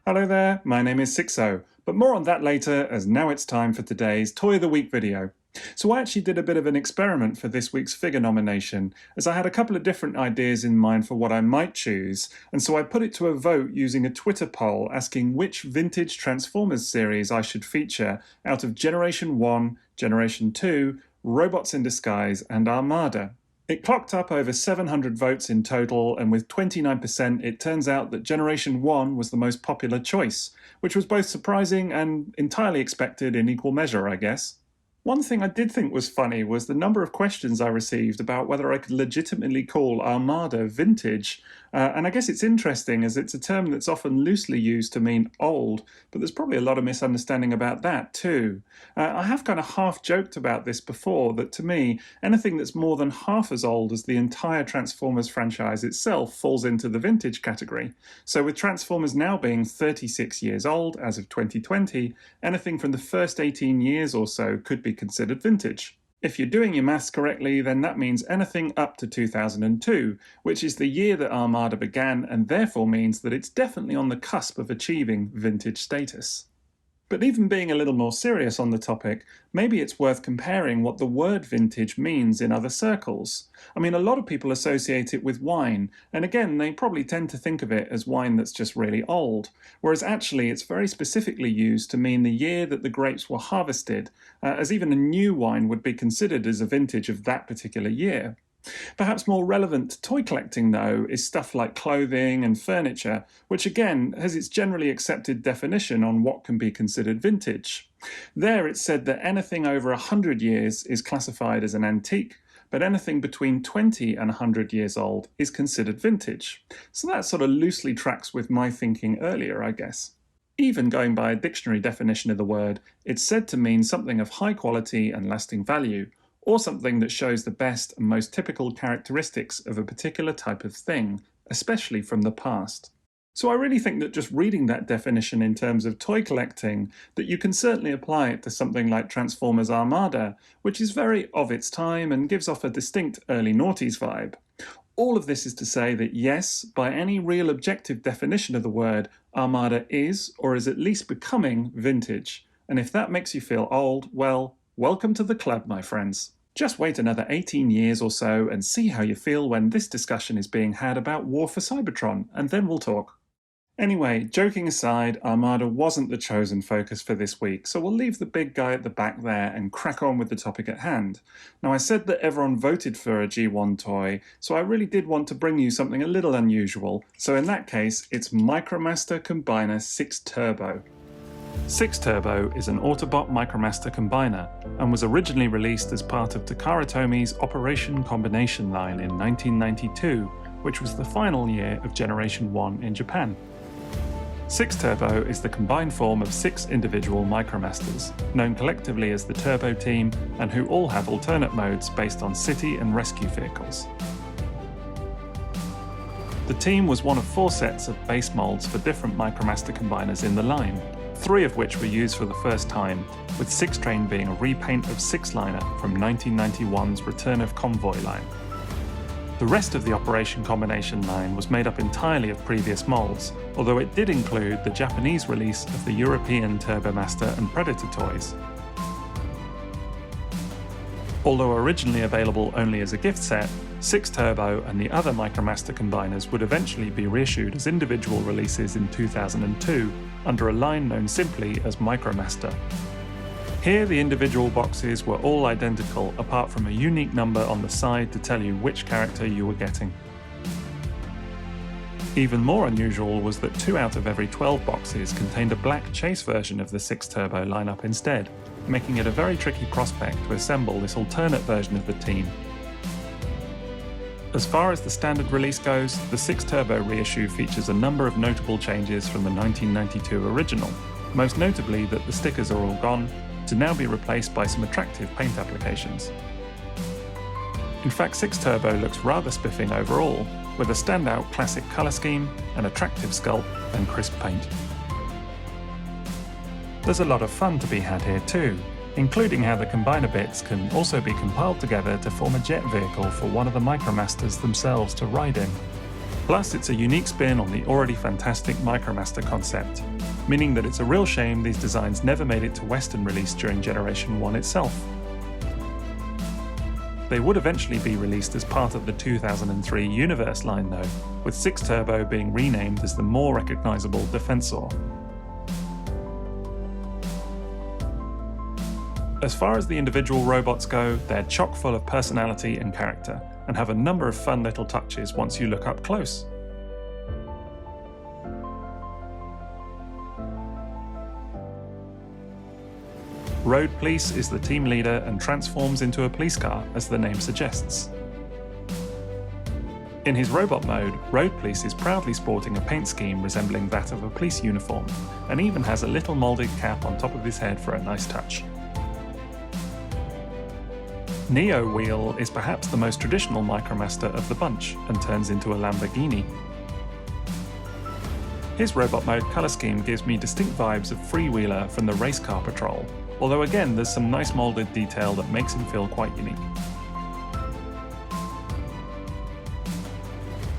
Hello there, my name is Sixo, but more on that later, as now it's time for today's Toy of the Week video. So I actually did a bit of an experiment for this week's figure nomination, as I had a couple of different ideas in mind for what I might choose, and so I put it to a vote using a Twitter poll asking which vintage Transformers series I should feature out of Generation 1, Generation 2, Robots in Disguise, and Armada. It clocked up over 700 votes in total, and with 29% it turns out that Generation 1 was the most popular choice, which was both surprising and entirely expected in equal measure, I guess. One thing I did think was funny was the number of questions I received about whether I could legitimately call Armada vintage, and I guess it's interesting as it's a term that's often loosely used to mean old, but there's probably a lot of misunderstanding about that too. I have kind of half joked about this before, that to me, anything that's more than half as old as the entire Transformers franchise itself falls into the vintage category. So with Transformers now being 36 years old as of 2020, anything from the first 18 years or so could be considered vintage. If you're doing your maths correctly, then that means anything up to 2002, which is the year that Armada began, and therefore means that it's definitely on the cusp of achieving vintage status. But even being a little more serious on the topic, maybe it's worth comparing what the word vintage means in other circles. I mean, a lot of people associate it with wine, and again, they probably tend to think of it as wine that's just really old, whereas actually it's very specifically used to mean the year that the grapes were harvested, as even a new wine would be considered as a vintage of that particular year. Perhaps more relevant to toy collecting, though, is stuff like clothing and furniture, which again has its generally accepted definition on what can be considered vintage. There it's said that anything over 100 years is classified as an antique, but anything between 20 and 100 years old is considered vintage. So that sort of loosely tracks with my thinking earlier, I guess. Even going by a dictionary definition of the word, it's said to mean something of high quality and lasting value, or something that shows the best and most typical characteristics of a particular type of thing, especially from the past. So I really think that just reading that definition in terms of toy collecting, that you can certainly apply it to something like Transformers Armada, which is very of its time and gives off a distinct early noughties vibe. All of this is to say that yes, by any real objective definition of the word, Armada is, or is at least becoming, vintage. And if that makes you feel old, well, welcome to the club, my friends. Just wait another 18 years or so and see how you feel when this discussion is being had about War for Cybertron, and then we'll talk. Anyway, joking aside, Armada wasn't the chosen focus for this week, so we'll leave the big guy at the back there and crack on with the topic at hand. Now, I said that everyone voted for a G1 toy, so I really did want to bring you something a little unusual, so in that case, it's Micromaster Combiner Sixturbo. Sixturbo is an Autobot Micromaster combiner, and was originally released as part of Takara Tomies Operation Combination line in 1992, which was the final year of Generation 1 in Japan. Sixturbo is the combined form of 6 individual Micromasters, known collectively as the Turbo Team, and who all have alternate modes based on city and rescue vehicles. The team was one of 4 sets of base molds for different Micromaster combiners in the line, 3 of which were used for the first time, with Sixtrain being a repaint of Sixliner from 1991's Return of Convoy line. The rest of the Operation Combination line was made up entirely of previous molds, although it did include the Japanese release of the European Turbomaster and Predator toys. Although originally available only as a gift set, Sixturbo and the other Micromaster combiners would eventually be reissued as individual releases in 2002 under a line known simply as Micromaster. Here the individual boxes were all identical apart from a unique number on the side to tell you which character you were getting. Even more unusual was that 2 out of every 12 boxes contained a black chase version of the Sixturbo lineup instead, making it a very tricky prospect to assemble this alternate version of the team. As far as the standard release goes, the Sixturbo reissue features a number of notable changes from the 1992 original, most notably that the stickers are all gone, to now be replaced by some attractive paint applications. In fact, Sixturbo looks rather spiffing overall, with a standout classic colour scheme, an attractive sculpt, and crisp paint. There's a lot of fun to be had here too, including how the combiner bits can also be compiled together to form a jet vehicle for one of the Micromasters themselves to ride in. Plus, it's a unique spin on the already fantastic Micromaster concept, meaning that it's a real shame these designs never made it to Western release during Generation 1 itself. They would eventually be released as part of the 2003 Universe line though, with Sixturbo being renamed as the more recognisable Defensor. As far as the individual robots go, they're chock full of personality and character, and have a number of fun little touches once you look up close. Road Police is the team leader and transforms into a police car, as the name suggests. In his robot mode, Road Police is proudly sporting a paint scheme resembling that of a police uniform, and even has a little moulded cap on top of his head for a nice touch. Neo Wheel is perhaps the most traditional Micromaster of the bunch, and turns into a Lamborghini. His robot mode colour scheme gives me distinct vibes of Freewheeler from the Race Car Patrol, although again there's some nice moulded detail that makes him feel quite unique.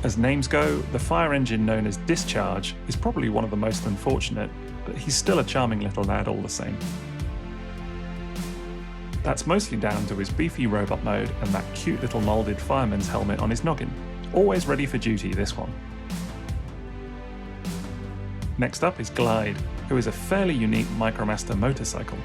As names go, the fire engine known as Discharge is probably one of the most unfortunate, but he's still a charming little lad all the same. That's mostly down to his beefy robot mode and that cute little moulded fireman's helmet on his noggin. Always ready for duty, this one. Next up is Glide, who is a fairly unique Micromaster motorcycle.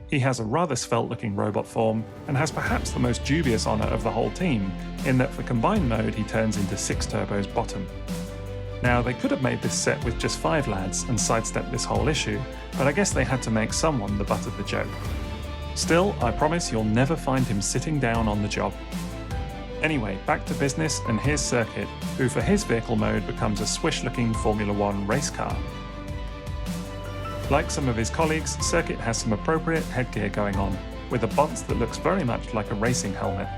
He has a rather svelte-looking robot form, and has perhaps the most dubious honour of the whole team, in that for combined mode he turns into Sixturbo's bottom. Now, they could have made this set with just 5 lads and sidestepped this whole issue, but I guess they had to make someone the butt of the joke. Still, I promise you'll never find him sitting down on the job. Anyway, back to business, and here's Circuit, who for his vehicle mode becomes a swish-looking Formula 1 race car. Like some of his colleagues, Circuit has some appropriate headgear going on, with a bonce that looks very much like a racing helmet.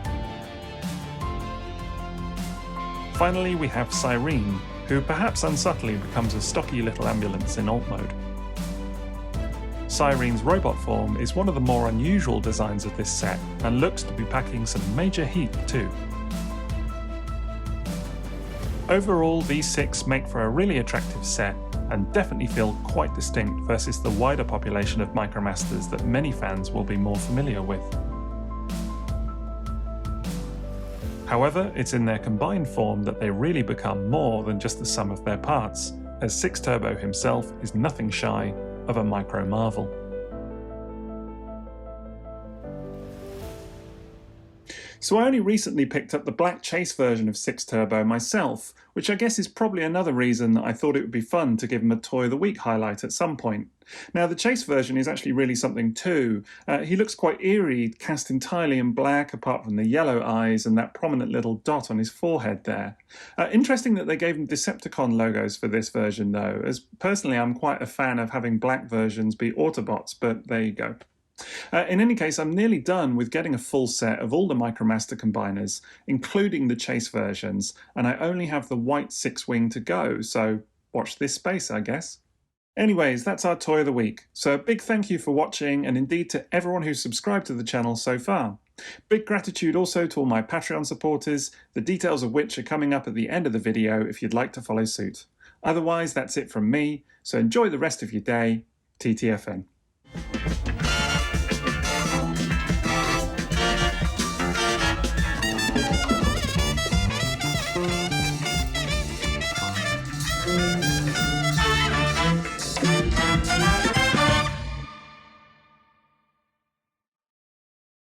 Finally, we have Cyrene, who perhaps unsubtly becomes a stocky little ambulance in alt mode. Cyrene's robot form is one of the more unusual designs of this set, and looks to be packing some major heat too. Overall, these 6 make for a really attractive set, and definitely feel quite distinct versus the wider population of Micromasters that many fans will be more familiar with. However, it's in their combined form that they really become more than just the sum of their parts, as Sixturbo himself is nothing shy of a micro marvel. So I only recently picked up the black chase version of Sixturbo myself, which I guess is probably another reason that I thought it would be fun to give him a Toy of the Week highlight at some point. Now, the chase version is actually really something too. He looks quite eerie, cast entirely in black apart from the yellow eyes and that prominent little dot on his forehead there. Interesting that they gave him Decepticon logos for this version though, as personally I'm quite a fan of having black versions be Autobots, but there you go. In any case, I'm nearly done with getting a full set of all the Micromaster combiners, including the chase versions, and I only have the white 6-wing to go, so watch this space, I guess. Anyways, that's our Toy of the Week, so a big thank you for watching, and indeed to everyone who's subscribed to the channel so far. Big gratitude also to all my Patreon supporters, the details of which are coming up at the end of the video if you'd like to follow suit. Otherwise, that's it from me, so enjoy the rest of your day. TTFN.